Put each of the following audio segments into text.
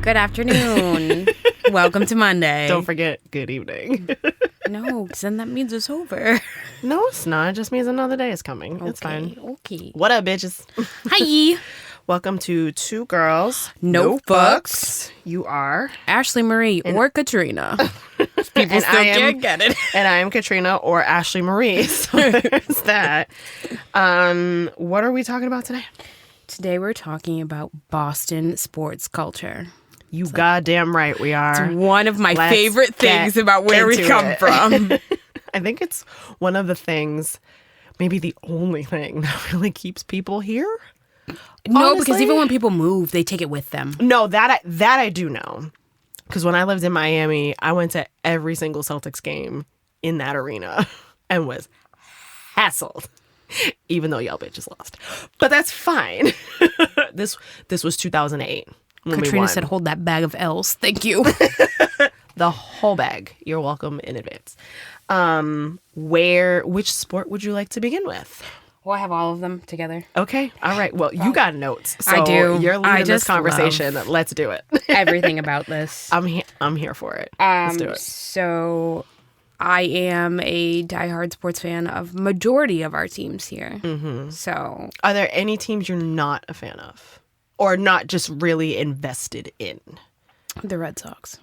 Good afternoon. Welcome to Monday. Don't forget, good evening. No, because then that means it's over. No, it's not. It just means another day is coming. It's fine. Okay. What up, bitches? Hi. Welcome to Two Girls, No Fucks. You are. Ashley Marie or Katrina. People And still I am- can't get it. And I am Katrina or Ashley Marie. So there's that. What are we talking about today? Today we're talking about Boston sports culture. You goddamn right we are. It's one of my Let's favorite things get about where we into come it. from. I think it's one of the things, maybe the only thing that really keeps people here. No, because Honestly? even when people move, they take it with them. No, that I do know. Because when I lived in Miami, I went to every single Celtics game in that arena and was hassled, even though y'all bitches lost. But that's fine. This was 2008. When we Katrina won. said, hold that bag of L's. Thank you. The whole bag. You're welcome in advance. Which sport would you like to begin with? Well, I have all of them together. Okay. All right. Well, you got notes. So I do. You're I leading this just conversation. Let's do it. Everything about this. I'm here for it. Let's do it. So I am a diehard sports fan of majority of our teams here. Mm-hmm. So Are there any teams you're not a fan of? Or not just really invested in? the Red Sox.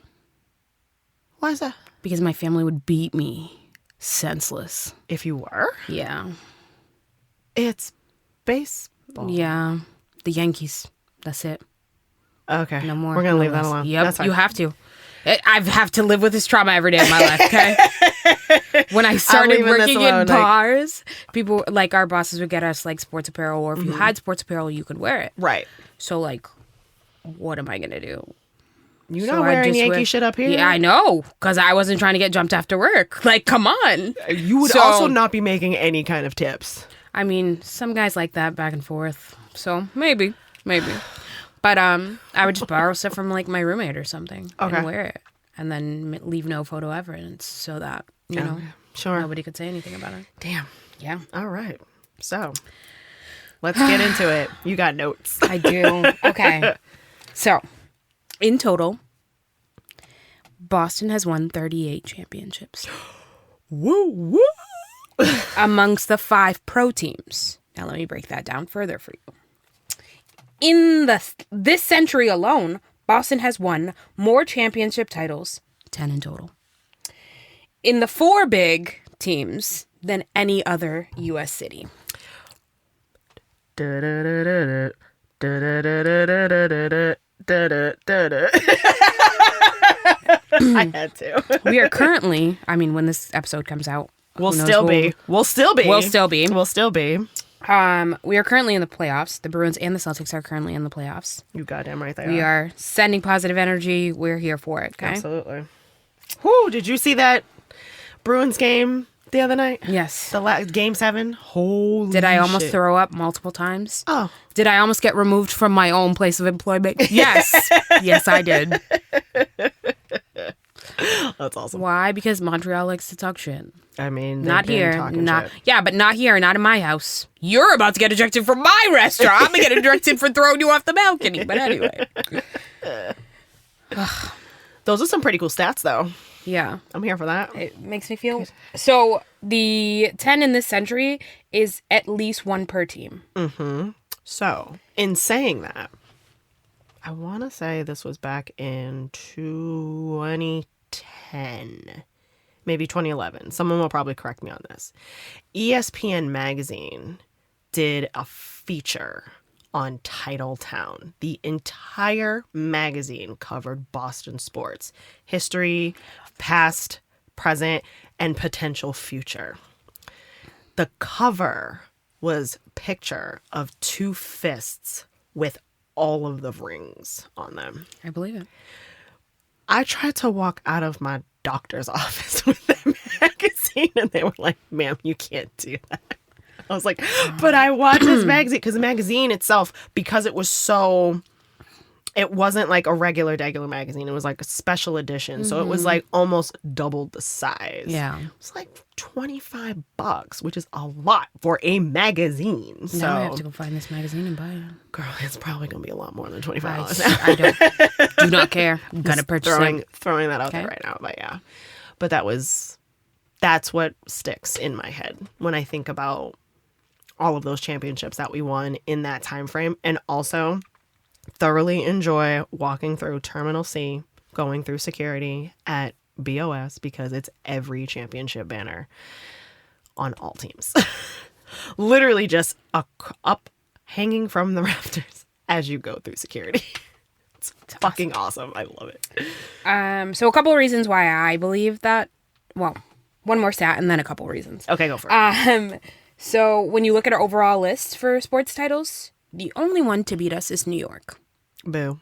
Why is that? Because my family would beat me senseless. If you were, Yeah. it's baseball. Yeah. The Yankees. That's it. Okay. No more. We're going to no leave that less. alone. Yep. That's fine. You have to. I have to live with this trauma every day of my life, okay? When I started leaving this working alone, in like- bars, people, like our bosses would get us like sports apparel, or if you had sports apparel, you could wear it. Right. So like, what am I going to do? You're So not I wearing just Yankee wear- shit up here? Yeah, I know, because I wasn't trying to get jumped after work. Like, come on. You would So- also not be making any kind of tips. I mean, some guys like that back and forth. So maybe. But I would just borrow stuff from like my roommate or something Okay. and wear it, and then leave no photo evidence so that you know Sure. nobody could say anything about it. Damn. Yeah, All right. So, let's get into it. You got notes. I do. Okay, so in total, Boston has won 38 championships Woo, woo. amongst the 5 pro teams. Now let me break that down further for you. In this century alone, Boston has won more championship titles, 10 in total, in the 4 big teams than any other U.S. city. I had to. We are currently, I mean, when this episode comes out, We'll who knows, still be. We'll still be. We are currently in the playoffs. The Bruins and the Celtics are currently in the playoffs. You goddamn right they We are sending positive energy. We're here for it, okay? Absolutely. Whoo, did you see that Bruins game the other night? Yes. The game 7? Holy Did I almost shit. throw up multiple times? Oh. Did I almost get removed from my own place of employment? Yes. Yes, I did. That's awesome. Why? Because Montreal likes to talk shit. I mean, Not they've been here. talking Not shit. Yeah, but not here. Not in my house. You're about to get ejected from my restaurant. I'm going to get ejected for throwing you off the balcony. But anyway. Those are some pretty cool stats, though. Yeah. I'm here for that. It makes me feel... So, the 10 in this century is at least 1 per team. So, in saying that, I want to say this was back in 2010, maybe 2011. Someone will probably correct me on this. ESPN magazine did a feature on Titletown. The entire magazine covered Boston sports, history, past, present, and potential future. The cover was a picture of 2 fists with all of the rings on them. I believe it. I tried to walk out of my doctor's office with that magazine and they were like, ma'am, you can't do that. I was like, but I watched this magazine because the magazine itself, because it was so It wasn't like a regular magazine. It was like a special edition. So it was like almost double the size. Yeah. It was like $25, which is a lot for a magazine. So Now I have to go find this magazine and buy it. girl, it's probably going to be a lot more than $25 I do not care. I'm gonna purchase it. Throwing that out there Okay. right now. But yeah. But that's what sticks in my head when I think about all of those championships that we won in that time frame. And also thoroughly enjoy walking through Terminal C, going through security at BOS because it's every championship banner on all teams. Literally just up hanging from the rafters as you go through security. It's fucking awesome. I love it. So a couple of reasons why I believe that. Well, one more stat and then a couple of reasons. Okay, go for it. So when you look at our overall list for sports titles, the only one to beat us is New York. Boo.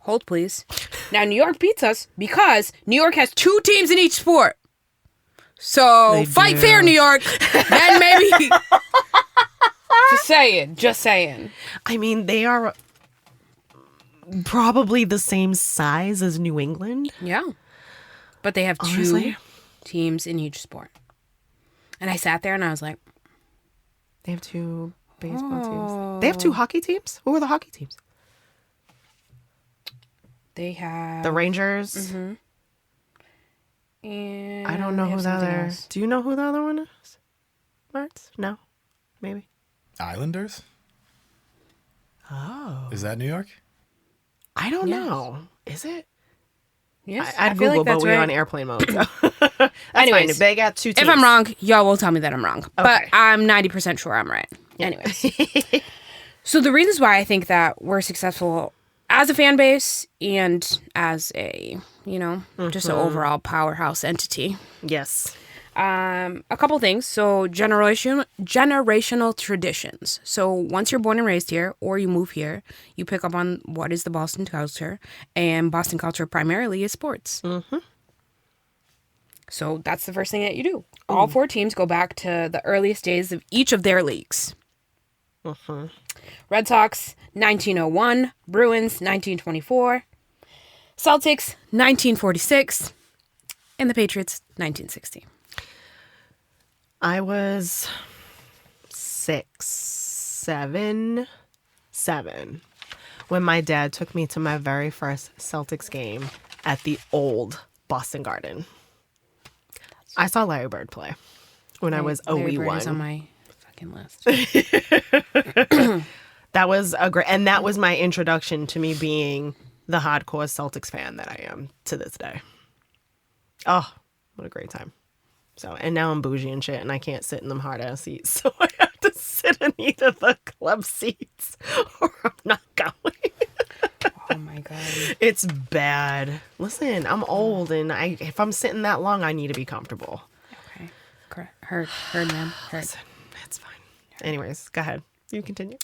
Hold, please. Now, New York beats us because New York has 2 teams in each sport. So, They fight do. fair, New York. Then maybe. Just saying. I mean, they are probably the same size as New England. Yeah. But they have 2 Honestly. teams in each sport. And I sat there and I was like, They have 2 baseball teams. They have 2 hockey teams? Who are the hockey teams? they have. The Rangers. And I don't know they who have the something other. else. Do you know who the other one is? Martz? No, maybe. Islanders? Oh, Is that New York? I don't Yes. know. Is it? Yes, I'd feel Google, like that's but we're right. on airplane mode. So. That's fine. Anyways, If they got 2 teams. If I'm wrong, y'all will tell me that I'm wrong. But Okay. I'm 90% sure I'm right. Anyways. So the reasons why I think that we're successful as a fan base and as a, just an overall powerhouse entity. Yes. A couple things. So generational traditions. So once you're born and raised here or you move here, you pick up on what is the Boston culture. And Boston culture primarily is sports. So that's the first thing that you do. All 4 teams go back to the earliest days of each of their leagues. Red Sox, 1901. Bruins, 1924. Celtics, 1946. And the Patriots, 1960. I was 6, 7 when my dad took me to my very first Celtics game at the old Boston Garden. I saw Larry Bird play when I was a Larry wee Bird is on one. my fucking list. That was and that was my introduction to me being the hardcore Celtics fan that I am to this day. Oh, what a great time. So, and now I'm bougie and shit, and I can't sit in them hard ass seats. So I have to sit in either the club seats or I'm not going. Oh my God. It's bad. Listen, I'm old, and if I'm sitting that long, I need to be comfortable. Okay. Heard, man. Heard. Listen, it's fine. Anyways, go ahead. You continue.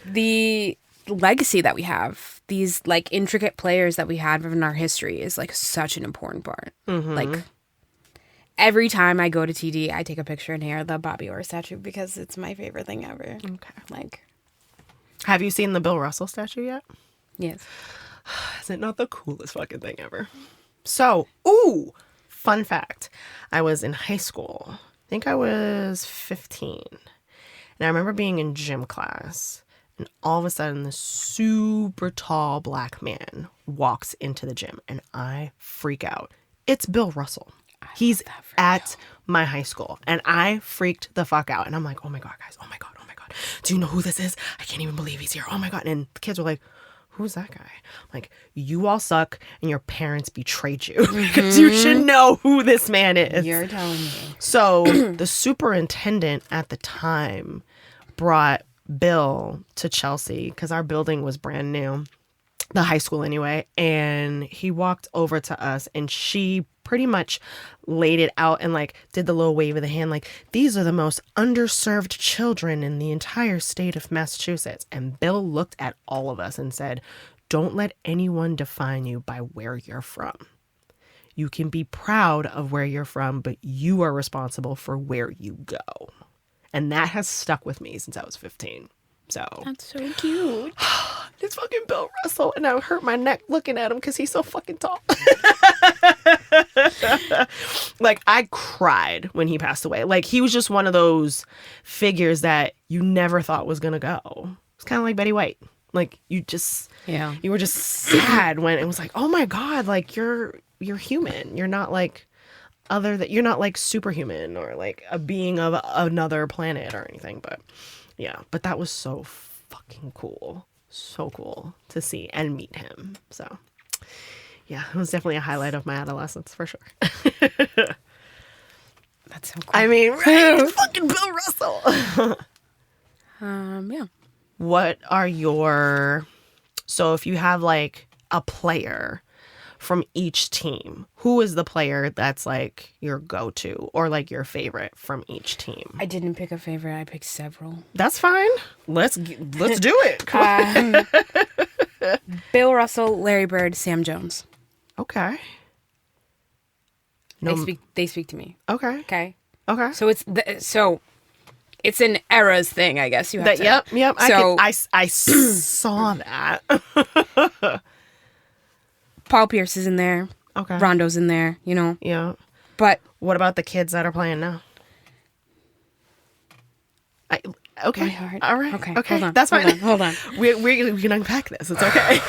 The legacy that we have, these like intricate players that we had in our history is like such an important part. Like every time I go to TD, I take a picture near the Bobby Orr statue because it's my favorite thing ever. Okay. Like, Have you seen the Bill Russell statue yet? yes. Is it not the coolest fucking thing ever? So, fun fact. I was in high school. I think I was 15. And I remember being in gym class. And all of a sudden, this super tall black man walks into the gym. And I freak out. It's Bill Russell. He's at my high school. And I freaked the fuck out. And I'm like, oh my God, guys. Oh my God. Oh my God. Do you know who this is? I can't even believe he's here. Oh my God. And the kids were like, who's that guy? I'm like, you all suck and your parents betrayed you because you should know who this man is. You're telling me. So the superintendent at the time brought Bill to Chelsea because our building was brand new, the high school anyway. And he walked over to us and she pretty much laid it out and like did the little wave of the hand like, these are the most underserved children in the entire state of Massachusetts. And Bill looked at all of us and said, don't let anyone define you by where you're from. You can be proud of where you're from, but you are responsible for where you go. And that has stuck with me since I was 15. So That's so cute. It's fucking Bill Russell, and I hurt my neck looking at him because he's so fucking tall. Like, I cried when he passed away. Like, he was just one of those figures that you never thought was gonna go. It's kind of like Betty White. Like, you were just sad when it was like, oh my God, like, you're human. You're not like you're not like superhuman or like a being of another planet or anything. But yeah, but that was so fucking cool. So cool to see and meet him. So yeah, it was definitely a highlight of my adolescence for sure. That's so cool. I mean, right? It's fucking Bill Russell. Yeah. What are so if you have like a player from each team, who is the player that's like your go-to or like your favorite from each team? I didn't pick a favorite. I picked several. That's fine. Let's do it. Come on. Bill Russell, Larry Bird, Sam Jones. Okay. They speak to me. Okay. Okay. Okay. So it's an eras thing, I guess. You have to. Yep. So I saw that. Paul Pierce is in there. Okay. Rondo's in there. You know. Yeah. But what about the kids that are playing now? Okay. my heart. All right. Okay. Okay. Hold on. That's fine. Hold on. We can unpack this. It's okay.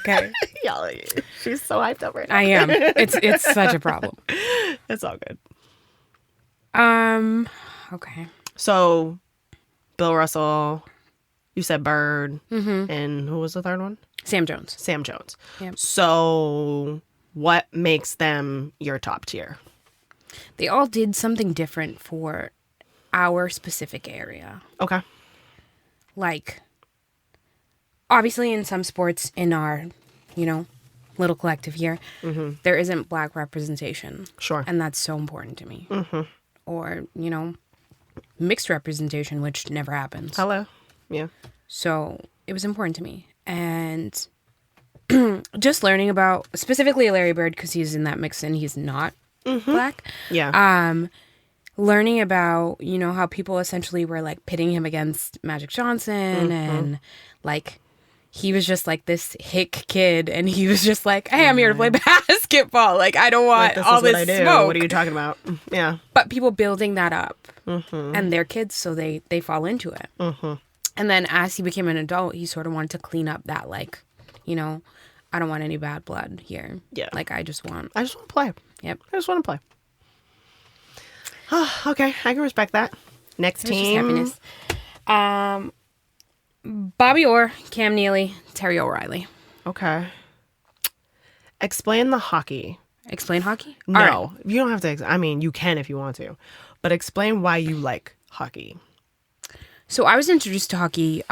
Okay. Y'all, she's so hyped up right now. I am. It's such a problem. It's all good. Okay. So, Bill Russell, you said Bird, Mm-hmm. and who was the third one? Sam Jones. Sam Jones. Yep. So, what makes them your top tier? They all did something different for our specific area. Okay. Like, obviously in some sports in our, little collective here, there isn't black representation. Sure. And that's so important to me. Mm-hmm. Or, mixed representation, which never happens. Hello. Yeah. So it was important to me. And just learning about, specifically Larry Bird, because he's in that mix and he's not black. Yeah. Learning about, how people essentially were like pitting him against Magic Johnson and like he was just like this hick kid and he was just like, hey, I'm here to play basketball. Like, I don't want all this smoke. What are you talking about? Yeah. But people building that up and they're kids, so they fall into it. And then as he became an adult, he sort of wanted to clean up that, like, I don't want any bad blood here. Yeah. Like, I just want to play. Yep. I just want to play. Oh, okay. I can respect that. Next team. Just happiness. Bobby Orr, Cam Neely, Terry O'Reilly. Okay. Explain the hockey. Explain hockey? No, All right. you don't have to. I mean, you can if you want to, but explain why you like hockey. So I was introduced to hockey,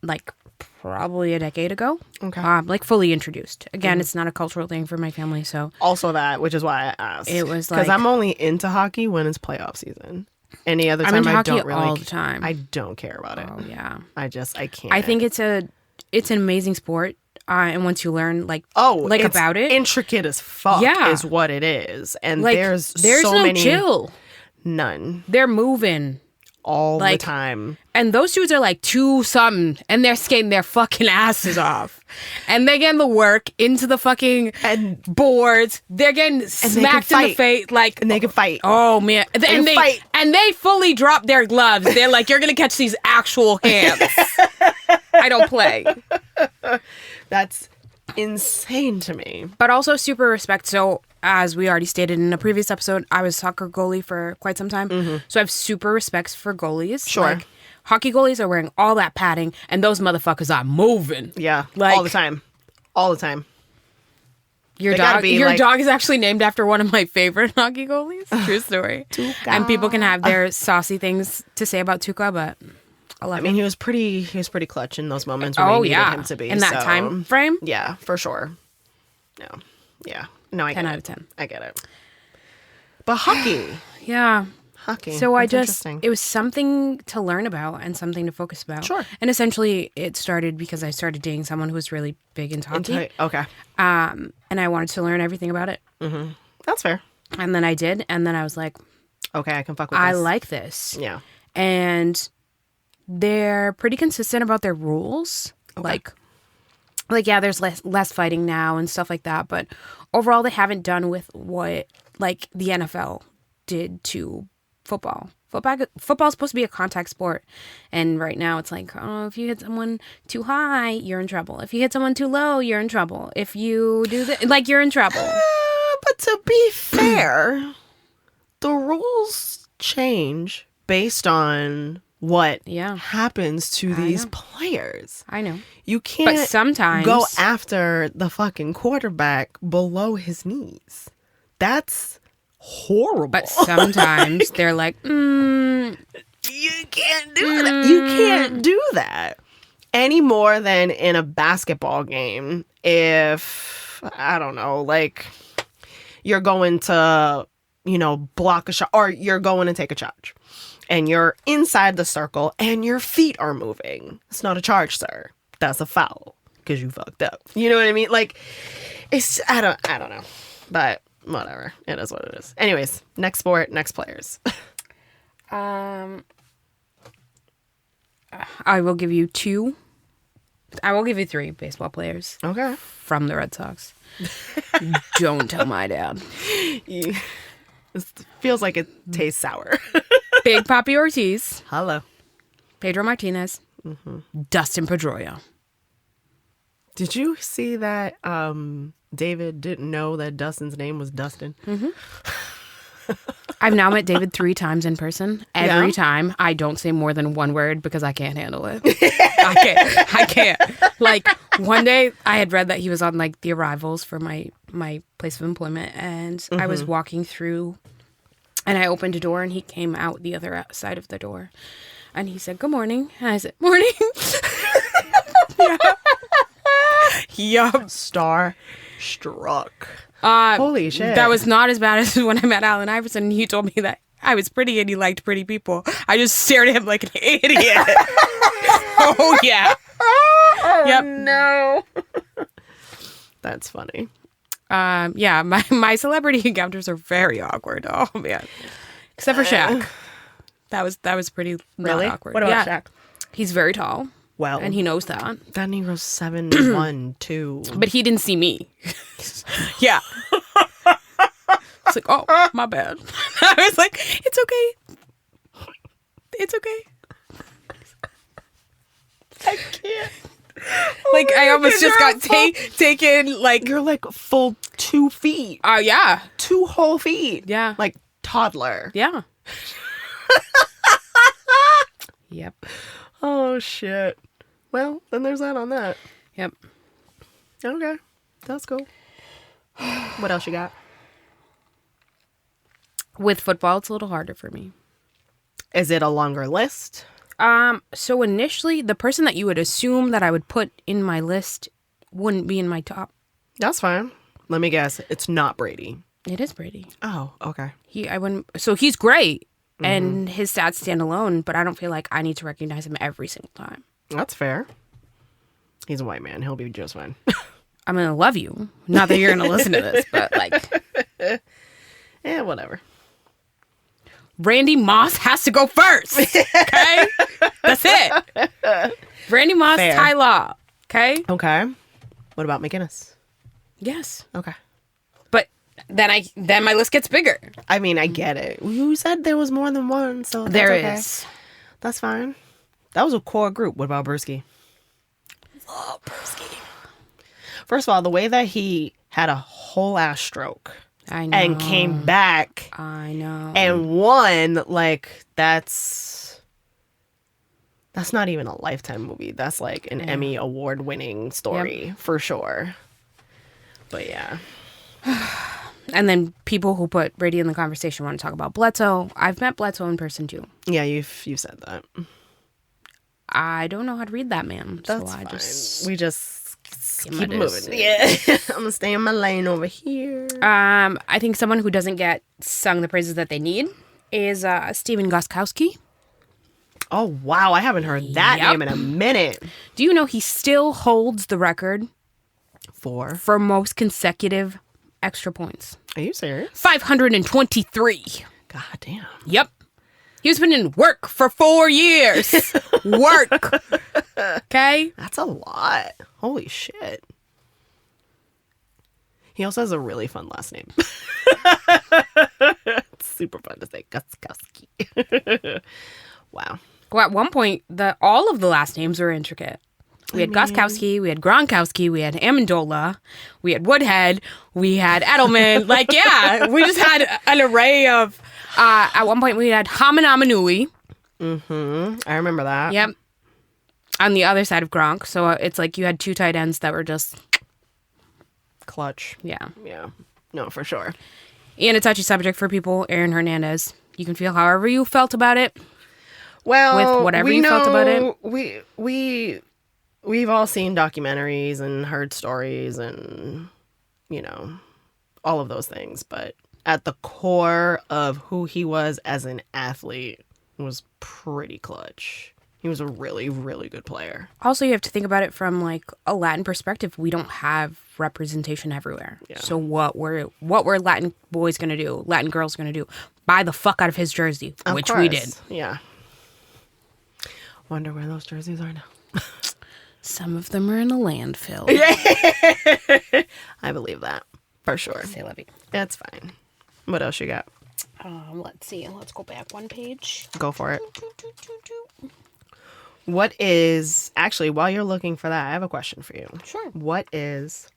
like probably a decade ago. Okay. Like fully introduced. Again, it's not a cultural thing for my family, so Also that, which is why I asked. it was because like I'm only into hockey when it's playoff season. Any other I'm time, into I hockey don't really. all the time. I don't care about it. Oh yeah. I can't. I think it's an amazing sport. And once you learn like it's about it, intricate as fuck. Yeah. Is what it is, and like there's so no many chill. None. They're moving All like, the time. And those dudes are like 2-something and they're skating their fucking asses off. And they're getting the work into the fucking boards. They're getting smacked in the face. Like, and they can fight. Oh, man. And they fight. And they fully drop their gloves. They're like, you're going to catch these actual hands. I don't play. That's insane to me. But also super respect. So, as we already stated in a previous episode, I was soccer goalie for quite some time. So I have super respect for goalies. Sure. Like, hockey goalies are wearing all that padding, and those motherfuckers are moving. Yeah. Like, all the time. All the time. Your dog is actually named after one of my favorite hockey goalies. True story. Tuukka. And people can have their saucy things to say about Tuukka, but I love him. He was pretty clutch in those moments when we needed him to be. In that time frame? Yeah, for sure. No. Yeah. No, I get 10 it. out of 10. I get it. But hockey. Yeah. Hockey. So Interesting. it was something to learn about and something to focus about. Sure. And essentially it started because I started dating someone who was really big into hockey. Okay. And I wanted to learn everything about it. Mm-hmm. That's fair. And then I did. And then I was like, okay, I can fuck with this. I like this. Yeah. And they're pretty consistent about their rules. Like yeah, there's less fighting now and stuff like that, but overall they haven't done with what like the NFL did to football. Football's supposed to be a contact sport, and right now it's like, oh, if you hit someone too high, you're in trouble. If you hit someone too low, you're in trouble. If you do that, like, you're in trouble. But to be fair, the rules change based on what happens to these players. I know. You can't but sometimes go after the fucking quarterback below his knees. That's horrible. But sometimes they're like, you can't do that. You can't do that any more than in a basketball game. If, I don't know, like you're going to, block a shot, or you're going to take a charge and you're inside the circle and your feet are moving. It's not a charge, sir. That's a foul because you fucked up. You know what I mean? Like, it's, I don't know, but whatever. It is what it is. Anyways, next sport, next players. I will give you two. I will give you three baseball players. Okay. From the Red Sox. Don't tell my dad. It feels like it tastes sour. Big Papi Ortiz. Hello. Pedro Martinez. Dustin Pedroia. Did you see that David didn't know that Dustin's name was Dustin? I've now met David 3 times in person. Every time I don't say more than one word because I can't handle it. I can't. Like, one day I had read that he was on like the arrivals for my place of employment, and I was walking through and I opened a door and he came out the other side of the door and he said, "Good morning." And I said, "Morning." Yup. Star struck. Holy shit. That was not as bad as when I met Allen Iverson and he told me that I was pretty and he liked pretty people. I just stared at him like an idiot. Oh, yeah. Yep. No. That's funny. Yeah, my celebrity encounters are very awkward. Oh, man. Except for Shaq. That was pretty really awkward. What about Shaq? He's very tall. Well, and he knows that. That Negro's 7'1", 2. But he didn't see me. Yeah. It's like, oh, my bad. I was like, it's okay. It's okay. I can't. Like, I almost just got taken, like... You're like full 2 feet. Oh, yeah. 2 whole feet. Yeah. Like toddler. Yeah. Yep. Oh, shit. Well, then there's that on that. Yep. Okay. That's cool. What else you got? With football, it's a little harder for me. Is it a longer list? So initially, the person that you would assume that I would put in my list wouldn't be in my top. That's fine. Let me guess. It's not Brady. It is Brady. Oh, okay. So he's great, and his stats stand alone, but I don't feel like I need to recognize him every single time. That's fair. He's a white man. He'll be just fine. I'm going to love you. Not that you're going to listen to this, but like... Yeah, whatever. Randy Moss has to go first. Okay? That's it. Randy Moss, Fair. Ty Law. Okay? Okay. What about McGinnis? Yes. Okay. But then my list gets bigger. I mean, I get it. You said there was more than one, so that's There okay. is. That's fine. That was a core group. What about Brewski? Love Brewski. First of all, the way that he had a whole ass stroke I know. and came back I know. and won, like, that's not even a Lifetime movie. That's like an Emmy award-winning story for sure. But yeah. And then people who put Brady in the conversation want to talk about Bledsoe. I've met Bledsoe in person too. Yeah, you've said that. I don't know how to read that man. That's so I fine. just We just my keep moving. distance. Yeah. I'm gonna stay in my lane over here. I think someone who doesn't get sung the praises that they need is Steven Gostkowski. Oh wow, I haven't heard that Yep. name in a minute. Do you know he still holds the record for most consecutive extra points? Are you serious? 523. God damn. Yep. He's been in work for 4 years. Work. Okay? That's a lot. Holy shit. He also has a really fun last name. It's super fun to say. Guskowski. Wow. Well, at one point, all of the last names were intricate. We had Guskowski, we had Gronkowski, we had Amendola, we had Woodhead, we had Edelman. Like, yeah, we just had an array of. At one point, we had Hamanamanui. I remember that. Yep. On the other side of Gronk. So it's like you had two tight ends that were just. Clutch. Yeah. Yeah. No, for sure. And a touchy subject for people, Aaron Hernandez. You can feel however you felt about it. Well, with whatever you felt about it. We've all seen documentaries and heard stories and, you know, all of those things. But at the core of who he was as an athlete was pretty clutch. He was a really, really good player. Also, you have to think about it from like a Latin perspective. We don't have representation everywhere. Yeah. So what were Latin boys gonna do? Latin girls gonna do? Buy the fuck out of his jersey, which we did. Yeah. Wonder where those jerseys are now. Some of them are in a landfill. I believe that for sure. Say Levy. That's fine. What else you got? Let's see. Let's go back one page. Go for it. What is actually, while you're looking for that, I have a question for you. Sure. What is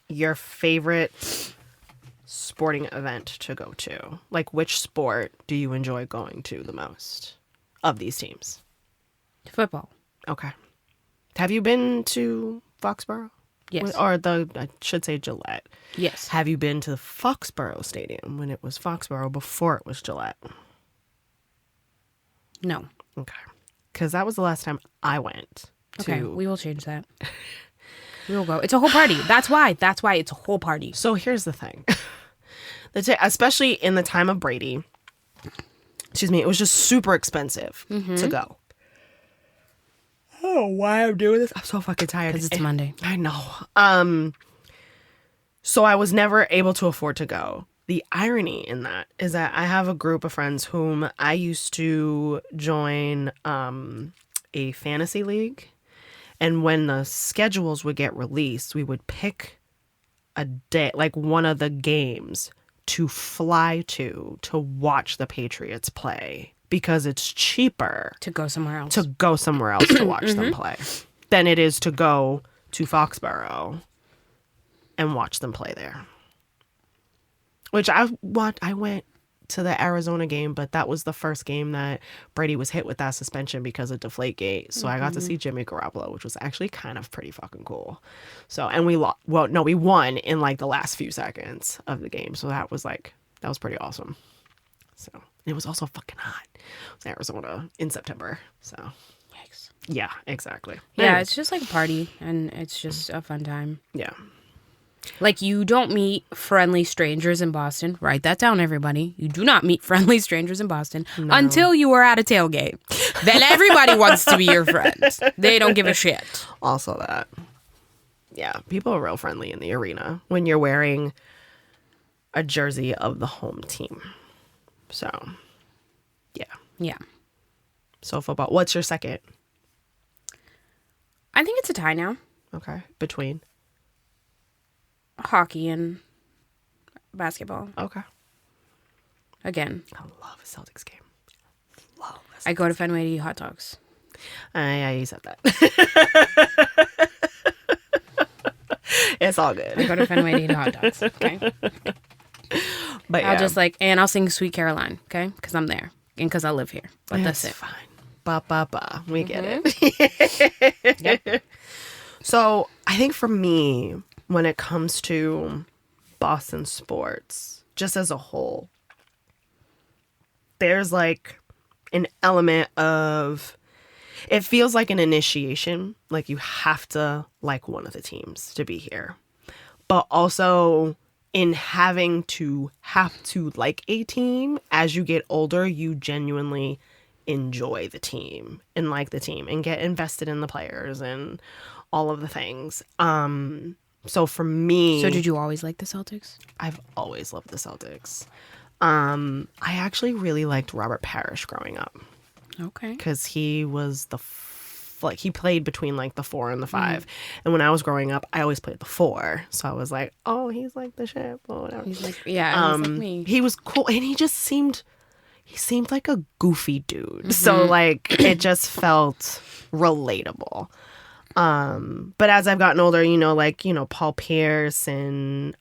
your favorite sporting event to go to? Like, which sport do you enjoy going to the most of these teams? Football. Okay. Have you been to Foxborough? Yes. Or I should say Gillette. Yes. Have you been to the Foxborough Stadium when it was Foxborough before it was Gillette? No. Okay. Because that was the last time I went to... Okay, we will change that. We will go. It's a whole party. That's why it's a whole party. So here's the thing. Especially in the time of Brady, it was just super expensive to go. Oh, why I'm doing this? I'm so fucking tired. Because it's Monday. I know. So I was never able to afford to go. The irony in that is that I have a group of friends whom I used to join a fantasy league. And when the schedules would get released, we would pick a day, like one of the games to fly to watch the Patriots play. Because it's cheaper To go somewhere else. to watch them play than it is to go to Foxborough and watch them play there. Which I went to the Arizona game, but that was the first game that Brady was hit with that suspension because of Deflategate. So I got to see Jimmy Garoppolo, which was actually kind of pretty fucking cool. So, and we won in like the last few seconds of the game. So that was pretty awesome. So it was also fucking hot. It was Arizona in September. So Yikes. yeah, exactly. Yeah, Anyway. it's just like a party, and it's just a fun time. Yeah. Like, you don't meet friendly strangers in Boston. Write that down, everybody. You do not meet friendly strangers in Boston until you are at a tailgate. Then everybody wants to be your friend. They don't give a shit. Also that. Yeah, people are real friendly in the arena when you're wearing a jersey of the home team. So, yeah. Yeah. So football. What's your second? I think it's a tie now. Okay. Between. Hockey and basketball. Okay. Again, I love a Celtics game. I go to Fenway to eat hot dogs. Yeah, you said that. It's all good. I go to Fenway to eat hot dogs. Okay. But yeah. I'll just and I'll sing Sweet Caroline. Okay. Because I'm there. And because I live here. But that's it. Fine. Ba, ba, ba. We get it. Yep. So I think for me, when it comes to Boston sports, just as a whole, there's like an element of, it feels like an initiation. Like you have to like one of the teams to be here. But also in having to like a team, as you get older, you genuinely enjoy the team and like the team and get invested in the players and all of the things. So for me... So did you always like the Celtics? I've always loved the Celtics. I actually really liked Robert Parrish growing up. Okay. because he was he played between like the 4 and the 5. And when I was growing up, I always played the 4. So I was like, oh, he's like the ship or whatever. He's like, yeah, he's like me. He was cool, and he seemed like a goofy dude. So like it just felt relatable. But as I've gotten older, Paul Pierce and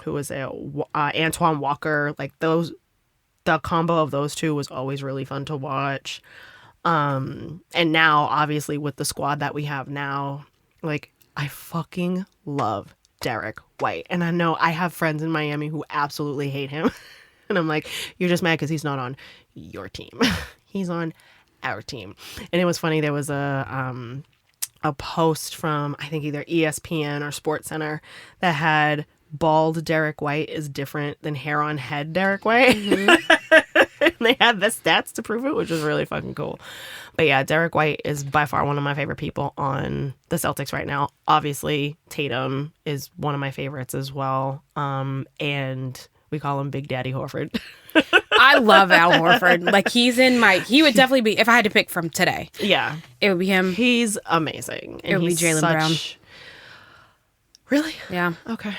who was it, Antoine Walker, like the combo of those two was always really fun to watch. And now obviously with the squad that we have now, like I fucking love Derek White. And I know I have friends in Miami who absolutely hate him. And I'm like, you're just mad because he's not on your team. He's on our team. And it was funny, there was a post from I think either ESPN or SportsCenter that had bald Derek White is different than hair on head Derek White. And they had the stats to prove it, which was really fucking cool. But yeah, Derek White is by far one of my favorite people on the Celtics right now. Obviously, Tatum is one of my favorites as well. And we call him Big Daddy Horford. I love Al Horford. Like he would definitely be, if I had to pick from today. Yeah. It would be him. He's amazing. It would be Jaylen Brown. Really? Yeah. Okay.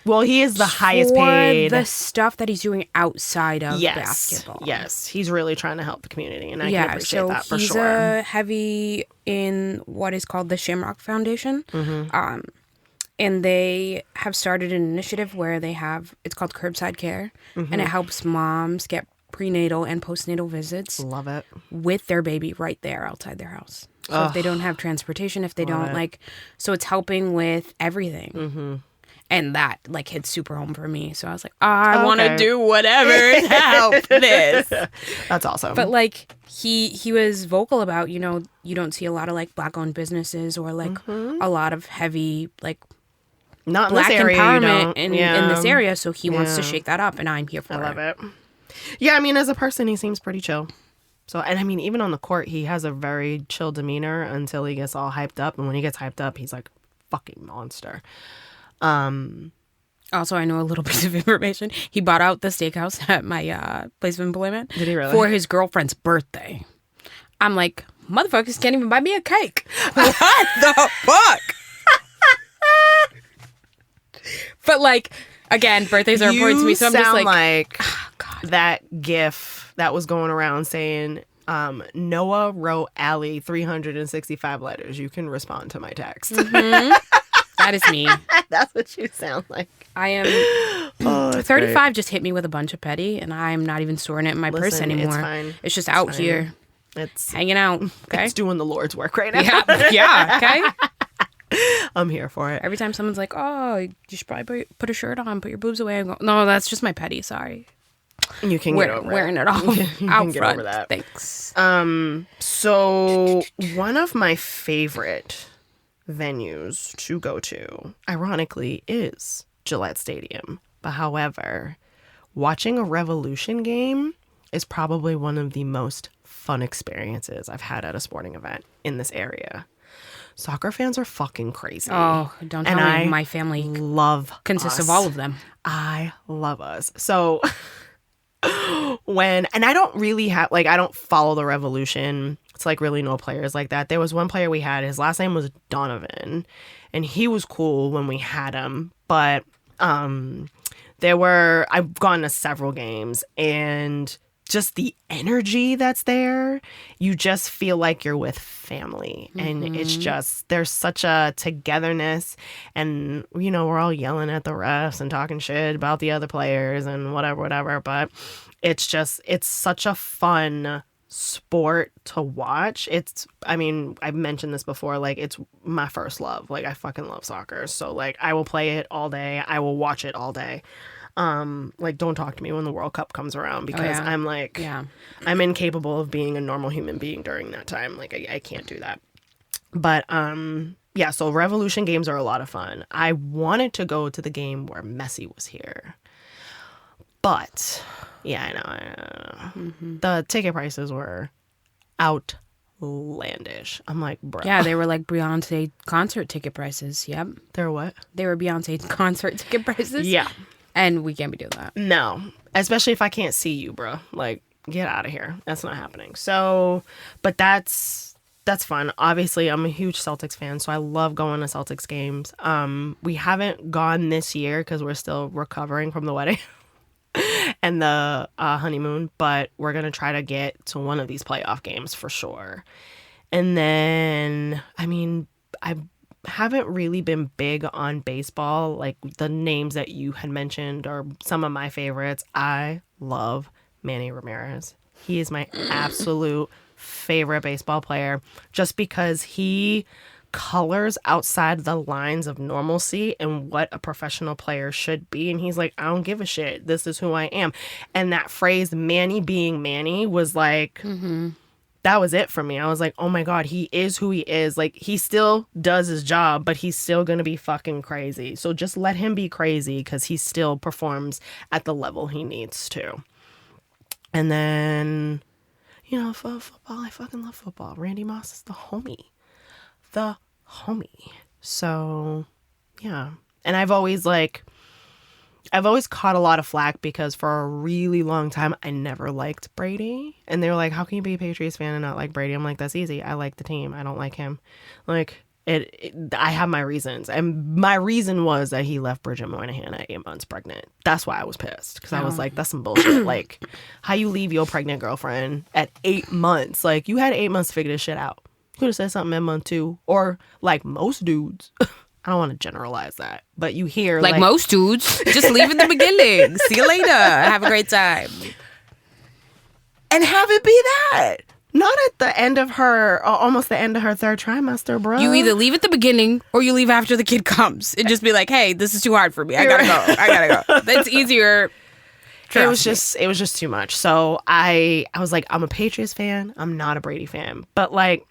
Well, he is the highest paid. For the stuff that he's doing outside of basketball. Yes. He's really trying to help the community, and I can appreciate that for he's sure. Heavy in what is called the Shamrock Foundation. And they have started an initiative where it's called Curbside Care, and it helps moms get prenatal and postnatal visits. Love it. With their baby right there outside their house. So if they don't have transportation, if they don't so it's helping with everything. And that hit super home for me. So I was like, I want to do whatever to help this. That's awesome. But he was vocal about, you don't see a lot of Black owned businesses or a lot of heavy not in Black this area, empowerment in this area. So he wants to shake that up, and I'm here for it. I love it. Yeah, I mean, as a person, he seems pretty chill. So, and I mean, even on the court, he has a very chill demeanor until he gets all hyped up. And when he gets hyped up, he's like fucking monster. Also, I know a little bit of information. He bought out the steakhouse at my place of employment. Did he really? For his girlfriend's birthday. I'm like, motherfuckers can't even buy me a cake. What the fuck? But again, birthdays are important to me. So I'm just like oh, God. That gif that was going around saying, Noah wrote Allie 365 letters. You can respond to my text. That is me. That's what you sound like. I am 35 great. Just hit me with a bunch of petty, and I'm not even storing it in my purse anymore. It's fine. It's just out here. It's hanging out. Okay. It's doing the Lord's work right now. Yeah. Okay. I'm here for it. Every time someone's like, "Oh, you should probably put a shirt on, put your boobs away," I go, "No, that's just my petty. Sorry." You can get over wearing it off out front. Over that. Thanks. So one of my favorite venues to go to, ironically, is Gillette Stadium. But however, watching a Revolution game is probably one of the most fun experiences I've had at a sporting event in this area. Soccer fans are fucking crazy. Oh, don't tell me. My family consists of all of them. I love us. So and I don't really have, I don't follow the Revolution. It's really no players like that. There was one player we had, his last name was Donovan, and he was cool when we had him. But I've gone to several games, and just the energy that's there, you just feel like you're with family. And it's just, there's such a togetherness, and we're all yelling at the refs and talking shit about the other players and whatever, but it's such a fun sport to watch. I've mentioned this before, it's my first love. I fucking love soccer, so I will play it all day, I will watch it all day. Don't talk to me when the World Cup comes around, because I'm incapable of being a normal human being during that time. I can't do that. But so Revolution games are a lot of fun. I wanted to go to the game where Messi was here, but I know. The ticket prices were outlandish. I'm like, bro. Yeah, they were like Beyonce concert ticket prices. Yep. They were what? They were Beyonce concert ticket prices. Yeah. And we can't be doing that. No. Especially if I can't see you, bro. get out of here. That's not happening. So, but that's fun. Obviously, I'm a huge Celtics fan, so I love going to Celtics games. We haven't gone this year because we're still recovering from the wedding and the honeymoon, but we're going to try to get to one of these playoff games for sure. And then, I mean, I haven't really been big on baseball. Like the names that you had mentioned are some of my favorites. I love Manny Ramirez. He is my absolute favorite baseball player just because he colors outside the lines of normalcy and what a professional player should be. And he's like, I don't give a shit. This is who I am. And that phrase, Manny being Manny, was like, that was it for me. I was like, oh my God, he is who he is. Like, he still does his job, but he's still going to be fucking crazy. So just let him be crazy because he still performs at the level he needs to. And then, you know, for football, I fucking love football. Randy Moss is the homie. So, yeah. And I've always caught a lot of flack because for a really long time, I never liked Brady. And they were like, how can you be a Patriots fan and not like Brady? I'm like, that's easy. I like the team. I don't like him. Like, I have my reasons. And my reason was that he left Bridget Moynihan at 8 months pregnant. That's why I was pissed. Because I was like, that's some bullshit. Like, how you leave your pregnant girlfriend at 8 months? Like, you had 8 months to figure this shit out. You could have said something in month 2. Or, like, most dudes. I don't want to generalize that. But you hear, like most dudes, just leave at the beginning. See you later. Have a great time. And have it be that. Not at the end of her, almost the end of her 3rd trimester, bro. You either leave at the beginning or you leave after the kid comes and just be like, hey, this is too hard for me. I gotta go. That's easier. It was just too much. So I was like, I'm a Patriots fan. I'm not a Brady fan. But like,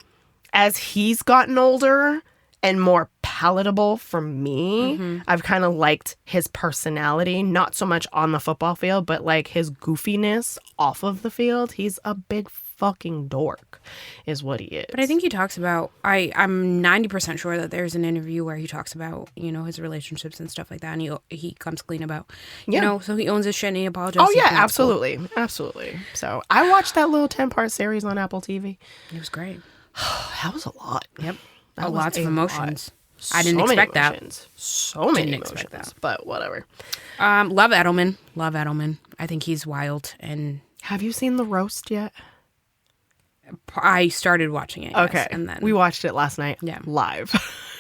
as he's gotten older and more palatable for me, I've kind of liked his personality, not so much on the football field, but like his goofiness off of the field. He's a big fucking dork is what he is. But I think he talks about, I'm 90% sure that there's an interview where he talks about, you know, his relationships and stuff like that. And he comes clean about, you know, so he owns his shit and he apologizes. Oh yeah, absolutely. Cool. Absolutely. So I watched that little 10-part series on Apple TV. It was great. That was a lot. Yep. Lots of emotions. I didn't expect that. So many emotions. But whatever. Love Edelman. I think he's wild. And have you seen The Roast yet? I started watching it. Okay. Yes, and then we watched it last night. Yeah. Live.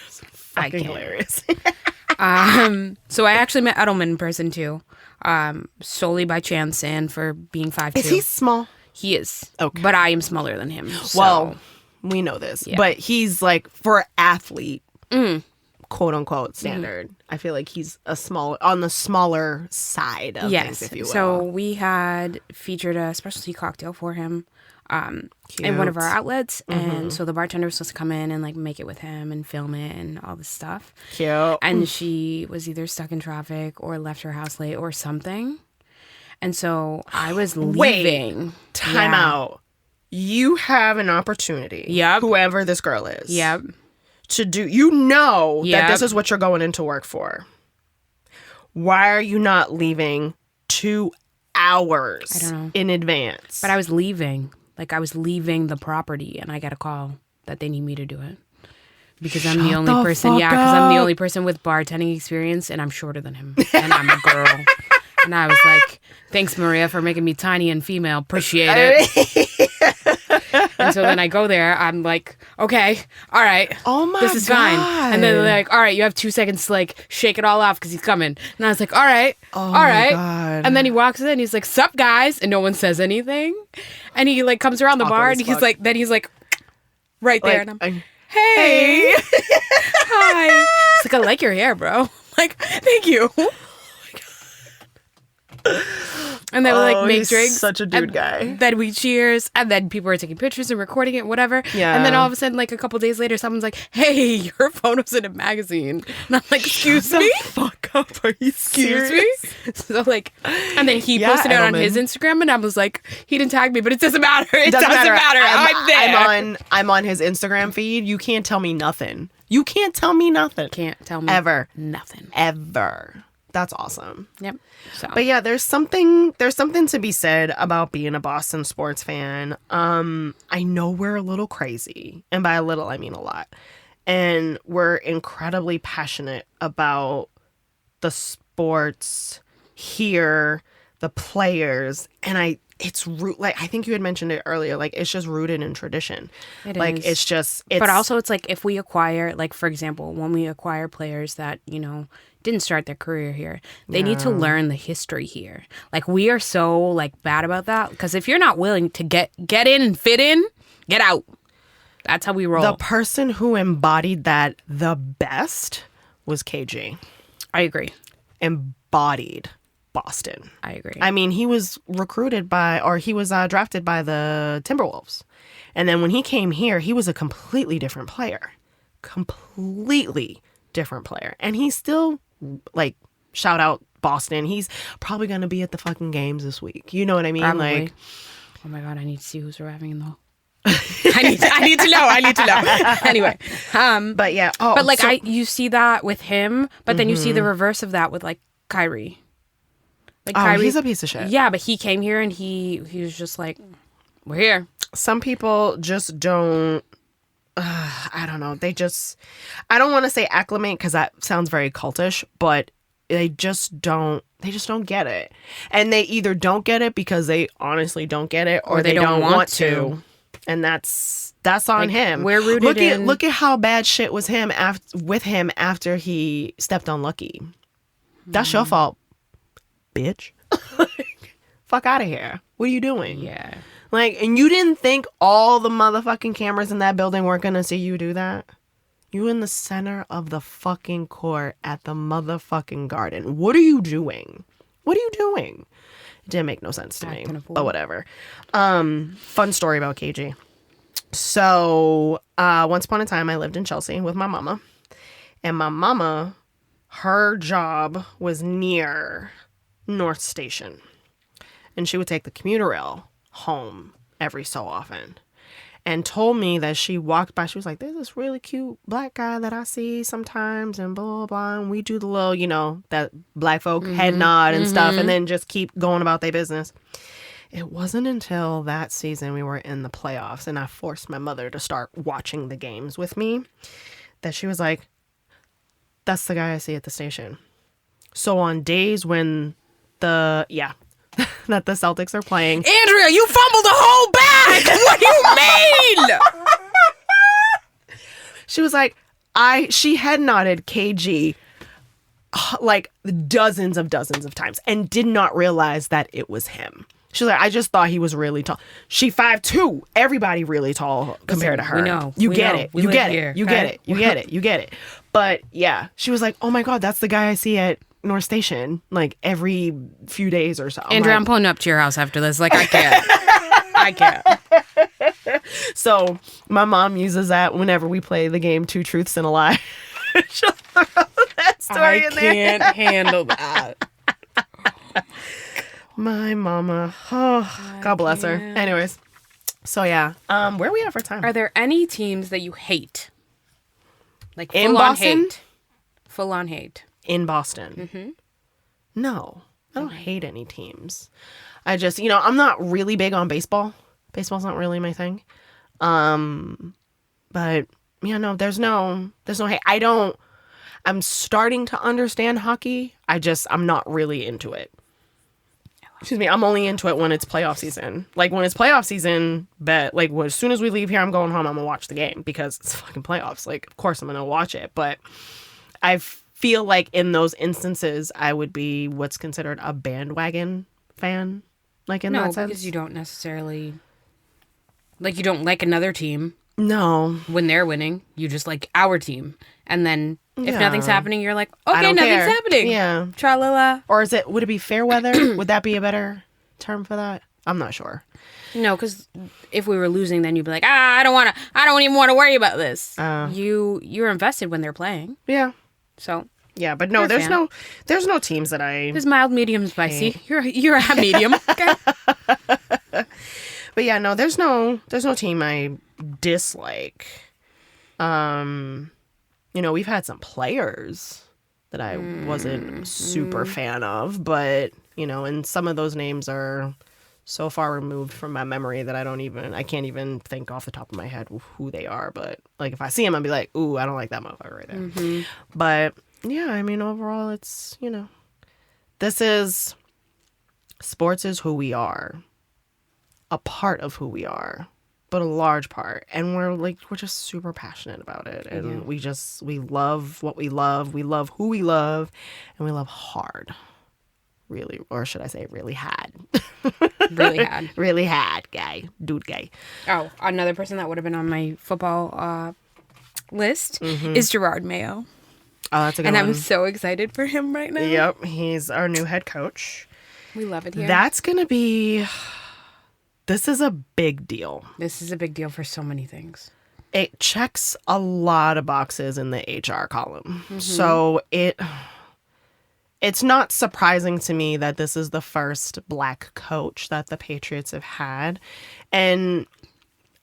It's fucking hilarious. So I actually met Edelman in person too. Solely by chance and for being 5'2". Is he small? He is. Okay. But I am smaller than him. So. Well, we know this. Yeah. But he's like, for athlete, quote unquote, standard. I feel like he's on the smaller side of things, if you will. So we had featured a specialty cocktail for him in one of our outlets. And so the bartender was supposed to come in and like make it with him and film it and all this stuff. Cute. And she was either stuck in traffic or left her house late or something. And so I was leaving. Time out. You have an opportunity. Yep. Whoever this girl is. Yep. To do, that this is what you're going into work for. Why are you not leaving 2 hours I don't know. In advance? But I was leaving. Like I was leaving the property and I got a call that they need me to do it. Because I'm the only person. Yeah, because I'm the only person with bartending experience and I'm shorter than him. And I'm a girl. And I was like, thanks, Maria, for making me tiny and female. Appreciate it. And so then I go there. I'm like, okay, all right. Oh, my God. This is fine. And then they're like, all right, you have 2 seconds to like shake it all off because he's coming. And I was like, all right. All right. God. And then he walks in and he's like, sup, guys? And no one says anything. And he like comes around the bar and he's like, right there. Like, and I'm hey. Hi. It's like, I like your hair, bro. Like, thank you. And they would like make drinks. Such a dude guy. Then we cheers, and then people were taking pictures and recording it, whatever. Yeah. And then all of a sudden, like a couple days later, someone's like, "Hey, your photo's in a magazine." And I'm like, "Excuse me? Fuck up? Are you Excuse serious? me?" So like, and then he posted it on his Instagram, and I was like, "He didn't tag me, but it doesn't matter. It doesn't matter. I'm there. I'm on his Instagram feed. You can't tell me nothing. You can't tell me nothing. Can't tell me ever nothing ever." That's awesome. Yep. So, But yeah, there's something to be said about being a Boston sports fan. I know we're a little crazy, and by a little I mean a lot. And we're incredibly passionate about the sports here, the players, and I think you had mentioned it earlier, like it's just rooted in tradition. It is. But also it's like if we acquire, like for example, when we acquire players that, didn't start their career here, they need to learn the history here. Like we are so like bad about that, because if you're not willing to get in and fit in, get out. That's how we roll. The person who embodied that the best was KG. I agree. Embodied Boston. I agree. I mean, he was drafted by the Timberwolves. And then when he came here, he was a completely different player. And he's still, like, shout out Boston. He's probably going to be at the fucking games this week. You know what I mean? Probably. Like, oh my God, I need to see who's arriving in the I need to know. Anyway. But yeah. You see that with him, but then you see the reverse of that with like Kyrie. Like Kyrie, he's a piece of shit. Yeah, but he came here and he was just like, we're here. Some people just don't. I don't know. I don't want to say acclimate because that sounds very cultish, but they just don't get it. And they either don't get it because they honestly don't get it, or they don't want to. And that's on him. We're rooted Look at how bad shit was with him after he stepped on Lucky. That's your fault, bitch. Fuck out of here. What are you doing? Yeah. Like, and you didn't think all the motherfucking cameras in that building weren't gonna see you do that? You in the center of the fucking court at the motherfucking Garden. What are you doing? It didn't make no sense to me, but whatever. Fun story about KG. So, once upon a time, I lived in Chelsea with my mama. And my mama, her job was near North Station. And she would take the commuter rail home every so often. And told me that she walked by, she was like, there's this really cute black guy that I see sometimes and blah, blah, blah. And we do the little, that black folk head nod and stuff, and then just keep going about their business. It wasn't until that season we were in the playoffs and I forced my mother to start watching the games with me that she was like, that's the guy I see at the station. So on days when that the Celtics are playing. Andrea, you fumbled the whole bag! What do you mean? She was like, she head nodded KG like dozens of times and did not realize that it was him. She was like, I just thought he was really tall. She 5'2". Everybody really tall compared to her. We know. You We get know. it. We You live get here, it. You okay? get it. You get it. You get it. But yeah, she was like, oh my God, that's the guy I see at North Station like every few days or so. Andrea, I'm pulling up to your house after this. Like, I can't. I can't. So my mom uses that whenever we play the game Two Truths and a Lie. She'll throw that story in there. I can't handle that. My mama. Oh, God bless her. Anyways. So yeah. Where are we at for time? Are there any teams that you hate? Like In full on Boston? hate. Full on hate. In Boston. Mm-hmm. No. I don't hate any teams. I just, I'm not really big on baseball. Baseball's not really my thing. But no, there's no hate. I'm starting to understand hockey. I'm not really into it. Excuse me, I'm only into it when it's playoff season. Like, when it's playoff season, as soon as we leave here, I'm going home, I'm going to watch the game because it's fucking playoffs. Like, of course I'm going to watch it. But I feel like in those instances, I would be what's considered a bandwagon fan. Like, in that sense. No, because you don't necessarily... Like, you don't like another team. No. When they're winning. You just like our team. And then... If Yeah. nothing's happening, you're like, I okay, don't nothing's care. happening. Yeah. Tra-la-la. Or would it be fair weather? Would that be a better term for that? I'm not sure. No, because if we were losing, then you'd be like, I don't even want to worry about this. You're invested when they're playing. Yeah. So Yeah, but no, there's no teams that I... There's mild, medium, spicy. You're a medium. Okay. But yeah, no, there's no team I dislike. We've had some players that I wasn't super fan of, but and some of those names are so far removed from my memory that I can't even think off the top of my head who they are. But like if I see them, I'll be like, ooh, I don't like that motherfucker right there. But yeah, I mean, overall, it's sports is who we are, a part of who we are, but a large part, and we're just super passionate about it, and we love what we love who we love, and we love hard, really, or should I say really hard. Really hard dude guy. Oh, another person that would have been on my football list is Gerard Mayo. Oh, that's a good and one. I'm so excited for him right now. Yep, he's our new head coach. We love it here. This is a big deal. This is a big deal for so many things. It checks a lot of boxes in the HR column. So it's not surprising to me that this is the first Black coach that the Patriots have had. And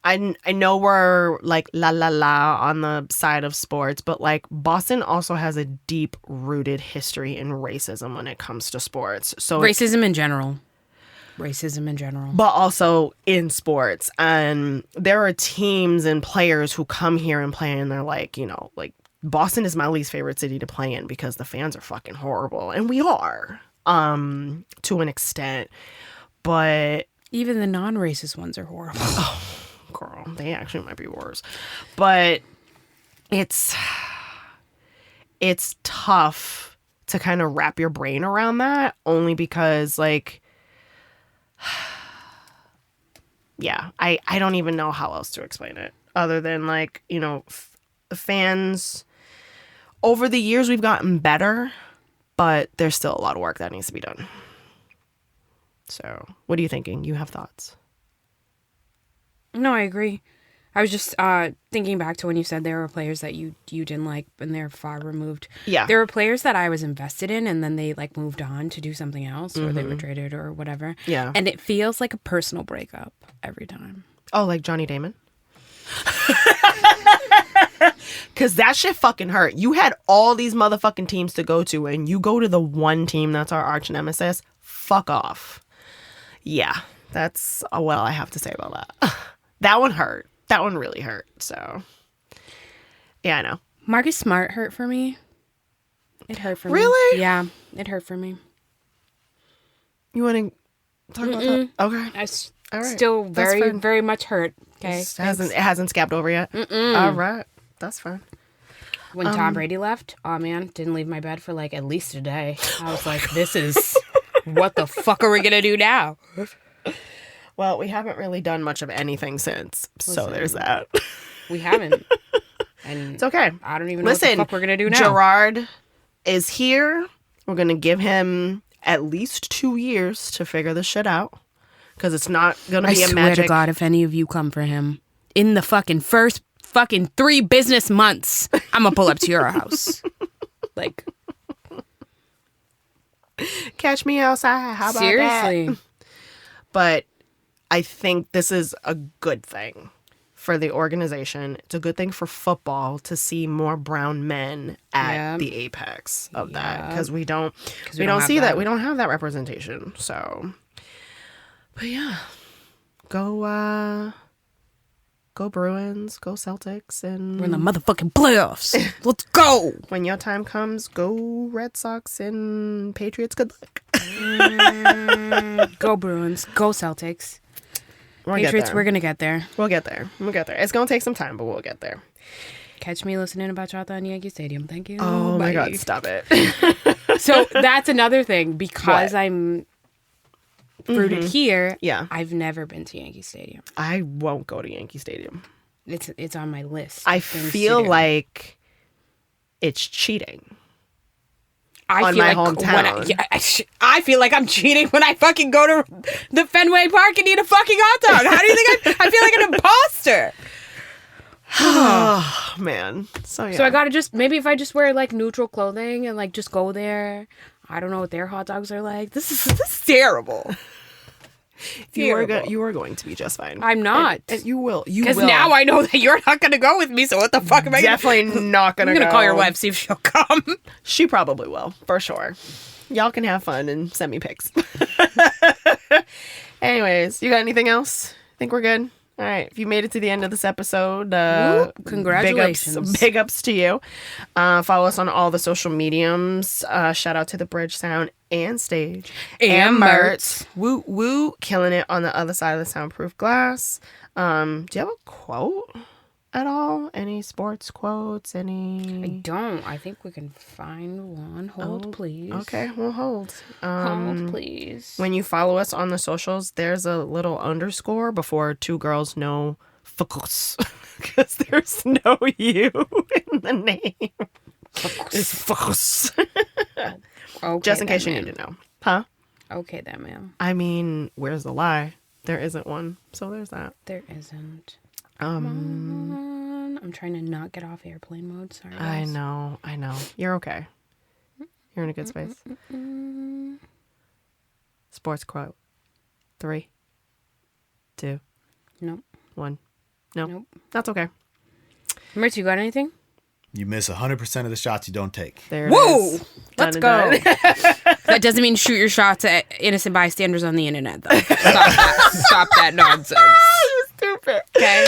I know we're like la la la on the side of sports, but like Boston also has a deep rooted history in racism when it comes to sports. So racism in general. But also in sports. And there are teams and players who come here and play and they're like, Boston is my least favorite city to play in because the fans are fucking horrible. And we are, to an extent. But even the non-racist ones are horrible. Oh, girl, they actually might be worse. But it's tough to kind of wrap your brain around that, only because yeah, I don't even know how else to explain it other than fans over the years we've gotten better, but there's still a lot of work that needs to be done. So what are you thinking? You have thoughts? No, I agree. I was just thinking back to when you said there were players that you didn't like and they're far removed. Yeah. There were players that I was invested in and then they moved on to do something else or they were traded or whatever. Yeah. And it feels like a personal breakup every time. Oh, like Johnny Damon? Because that shit fucking hurt. You had all these motherfucking teams to go to and you go to the one team that's our arch nemesis. Fuck off. Yeah. That's all I have to say about that. That one hurt. That one really hurt. So, yeah, I know. Marcus Smart hurt for me. It hurt for me. Really? Yeah, it hurt for me. You want to talk about that? Okay. All right. Still very, very much hurt. Okay. It hasn't scabbed over yet? All right. That's fine. When Tom Brady left, oh man, didn't leave my bed for at least a day. I was like, this is, what the fuck are we going to do now? Well, we haven't really done much of anything since, so there's that. We haven't. And it's okay. I don't even know what the fuck we're going to do now. Gerard is here. We're going to give him at least 2 years to figure this shit out, because it's not going to be a magic... I swear to God, if any of you come for him, in the first 3 business months, I'm going to pull up to your house. Catch me outside. How about seriously? That? But I think this is a good thing for the organization. It's a good thing for football to see more brown men at the apex of that, because we don't see that. We don't have that representation. So, but yeah, go Bruins, go Celtics, and we're in the motherfucking playoffs. Let's go. When your time comes, go Red Sox and Patriots. Good luck. Go Bruins, go Celtics. Patriots, we're going to get there. We'll get there. It's going to take some time, but we'll get there. Catch me listening about Bachata on Yankee Stadium. Thank you. Oh, my God. Stop it. So that's another thing. Because I'm rooted here, I've never been to Yankee Stadium. I won't go to Yankee Stadium. It's on my list. I feel like it's cheating. I feel like I'm cheating when I fucking go to the Fenway Park and eat a fucking hot dog. How do you think I feel like an imposter? Oh, man. So I gotta maybe if I just wear neutral clothing and just go there. I don't know what their hot dogs are like. This is terrible. You are going to be just fine. I'm not. And you will. You Because will. now I know that you're not going to go with me, so what the fuck am I Definitely not going to I'm go. going to call your wife, see if she'll come. She probably will, for sure. Y'all can have fun and send me pics. Anyways, you got anything else? Think we're good? All right. If you made it to the end of this episode, congratulations. Big ups to you. Follow us on all the social mediums. Shout out to the Bridge Sound and Stage. And Mert. Woo woo. Killing it on the other side of the soundproof glass. Do you have a quote at all? Any sports quotes? I don't. I think we can find one. Hold, please. Okay, we'll hold. Hold, please. When you follow us on the socials, there's a little underscore before two girls no focus. Because there's no U in the name. It's focus. Okay, Just in case you ma'am. need to know. Huh? Okay, then, ma'am. I mean, where's the lie? There isn't one. So there's that. There isn't. Come on. I'm trying to not get off airplane mode. Sorry, guys. I know. You're okay. You're in a good space. Sports quote. 3, 2, Nope. 1. No. Nope. That's okay. Mert, you got anything? You miss 100% of the shots you don't take. There it Whoa! is. Let's Done go. and done. That doesn't mean shoot your shots at innocent bystanders on the internet, though. Stop that nonsense. Stupid. Okay?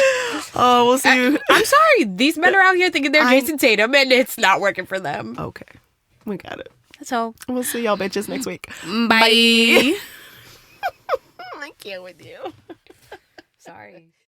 Oh, we'll see you. I'm sorry. These men are out here thinking they're Jason Tatum, and it's not working for them. Okay. We got it. That's all. We'll see y'all bitches next week. Bye. I can't with you. Sorry.